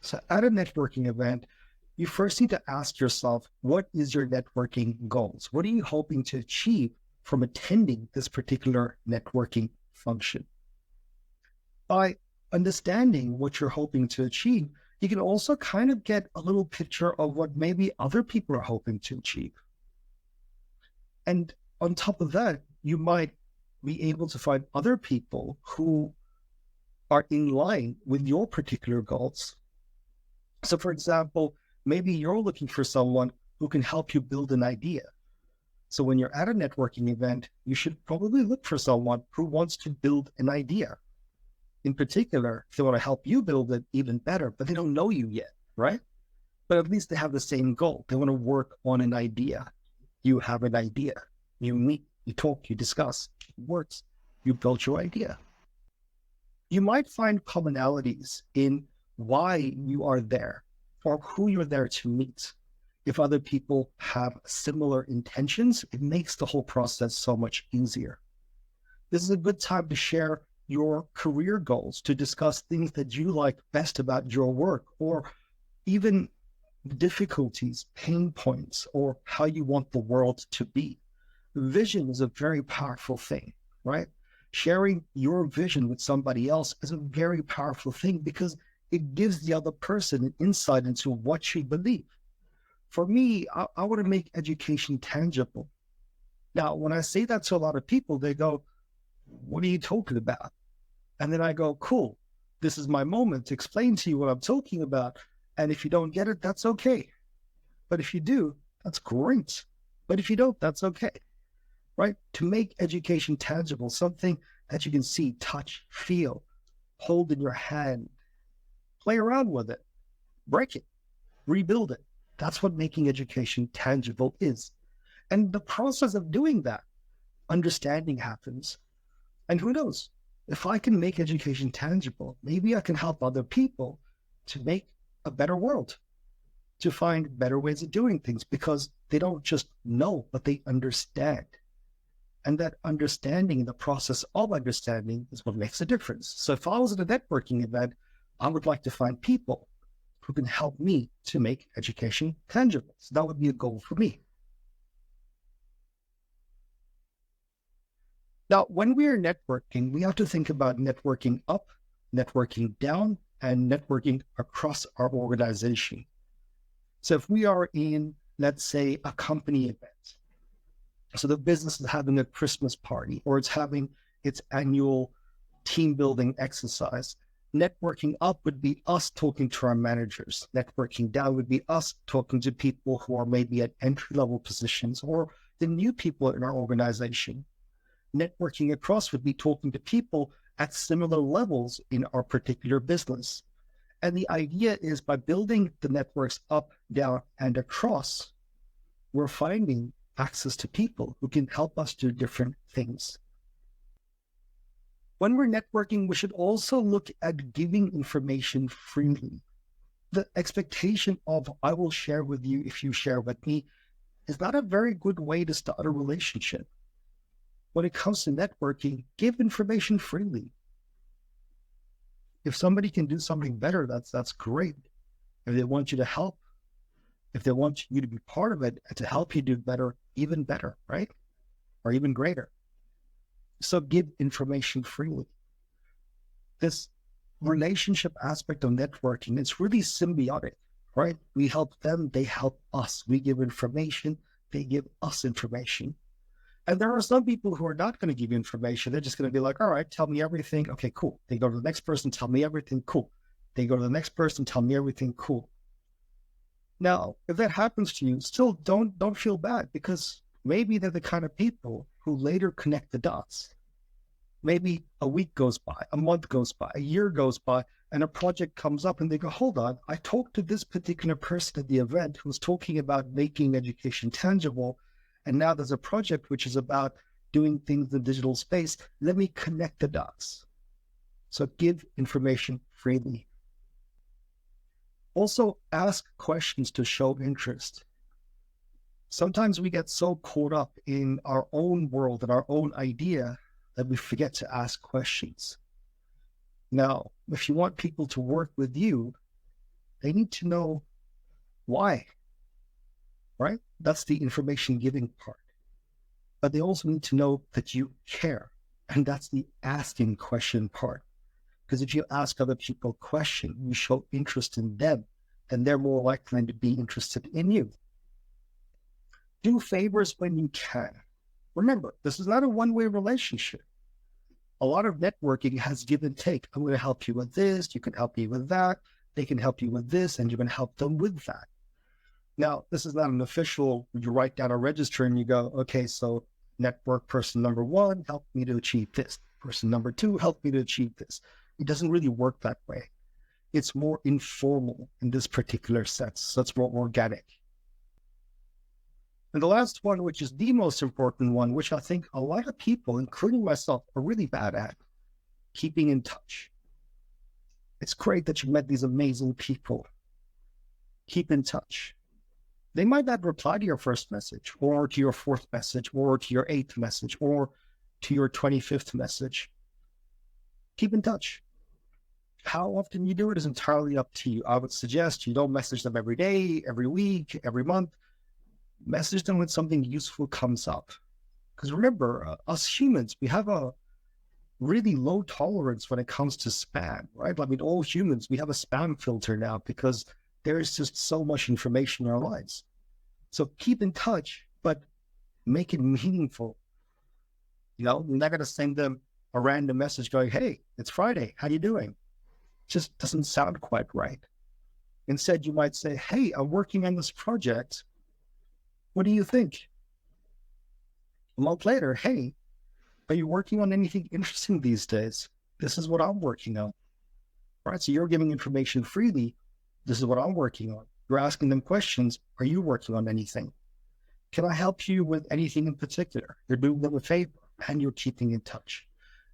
So at a networking event, you first need to ask yourself, what is your networking goals? What are you hoping to achieve from attending this particular networking function? By understanding what you're hoping to achieve, you can also kind of get a little picture of what maybe other people are hoping to achieve. And on top of that, you might be able to find other people who are in line with your particular goals. So, for example, maybe you're looking for someone who can help you build an idea. So, when you're at a networking event, you should probably look for someone who wants to build an idea. In particular, if they want to help you build it even better, but they don't know you yet, right? But at least they have the same goal. They want to work on an idea. You have an idea. You meet, you talk, you discuss. It works. You build your idea. You might find commonalities in why you are there or who you're there to meet. If other people have similar intentions, it makes the whole process so much easier. This is a good time to share your career goals, to discuss things that you like best about your work, or even difficulties, pain points, or how you want the world to be. Vision is a very powerful thing, right? Sharing your vision with somebody else is a very powerful thing because it gives the other person an insight into what you believe. For me, I want to make education tangible. Now, when I say that to a lot of people, they go, what are you talking about? And then I go, cool, this is my moment to explain to you what I'm talking about. And if you don't get it, that's okay. But if you do, that's great. But if you don't, that's okay, right? To make education tangible, something that you can see, touch, feel, hold in your hand, play around with it, break it, rebuild it. That's what making education tangible is. And the process of doing that, understanding happens. And who knows, if I can make education tangible, maybe I can help other people to make a better world, to find better ways of doing things, because they don't just know, but they understand. And that understanding, the process of understanding, is what makes a difference. So if I was at a networking event, I would like to find people who can help me to make education tangible. So that would be a goal for me. Now, when we are networking, we have to think about networking up, networking down, and networking across our organization. So if we are in, let's say, a company event, so the business is having a Christmas party or it's having its annual team building exercise, networking up would be us talking to our managers. Networking down would be us talking to people who are maybe at entry-level positions or the new people in our organization. Networking across would be talking to people at similar levels in our particular business. And the idea is by building the networks up, down, and across, we're finding access to people who can help us do different things. When we're networking, we should also look at giving information freely. The expectation of I will share with you if you share with me is not a very good way to start a relationship. When it comes to networking, give information freely. If somebody can do something better, that's great. If they want you to help, if they want you to be part of it and to help you do better, even better, right? Or even greater. So give information freely. This relationship aspect of networking, it's really symbiotic, right? We help them, they help us. We give information, they give us information. And there are some people who are not going to give you information. They're just going to be like, all right, tell me everything. Okay, cool. They go to the next person, tell me everything. Cool. They go to the next person, tell me everything. Cool. Now, if that happens to you, still don't feel bad, because maybe they're the kind of people who later connect the dots. Maybe a week goes by, a month goes by, a year goes by, and a project comes up and they go, hold on, I talked to this particular person at the event who was talking about making education tangible. And now there's a project which is about doing things in the digital space. Let me connect the dots. So give information freely. Also, ask questions to show interest. Sometimes we get so caught up in our own world and our own idea that we forget to ask questions. Now, if you want people to work with you, They need to know why, right? That's the information giving part. But they also need to know that you care. And that's the asking question part. Because if you ask other people a question, you show interest in them, then they're more likely to be interested in you. Do favors when you can. Remember, this is not a one-way relationship. A lot of networking has give and take. I'm going to help you with this. You can help me with that. They can help you with this, and you can help them with that. Now, this is not an official, you write down a register and you go, okay, so network person number one, help me to achieve this. Person number two, help me to achieve this. It doesn't really work that way. It's more informal in this particular sense. So it's more organic. And the last one, which is the most important one, which I think a lot of people, including myself, are really bad at, keeping in touch. It's great that you met these amazing people. Keep in touch. They might not reply to your first message, or to your fourth message, or to your eighth message, or to your 25th message. Keep in touch. How often you do it is entirely up to you. I would suggest you don't message them every day, every week, every month. Message them when something useful comes up. Because remember, us humans, we have a really low tolerance when it comes to spam, right? I mean, all humans, we have a spam filter now because there is just so much information in our lives. So keep in touch, but make it meaningful. You're not going to send them a random message going, hey, it's Friday. How you doing? It just doesn't sound quite right. Instead, you might say, hey, I'm working on this project. What do you think? A month later, hey, are you working on anything interesting these days? This is what I'm working on. Right? So you're giving information freely. This is what I'm working on. You're asking them questions. Are you working on anything? Can I help you with anything in particular? You're doing them a favor and you're keeping in touch.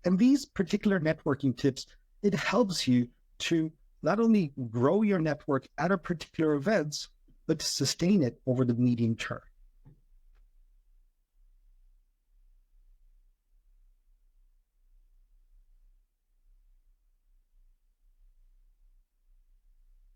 And these particular networking tips, it helps you to not only grow your network at a particular events, but to sustain it over the medium term.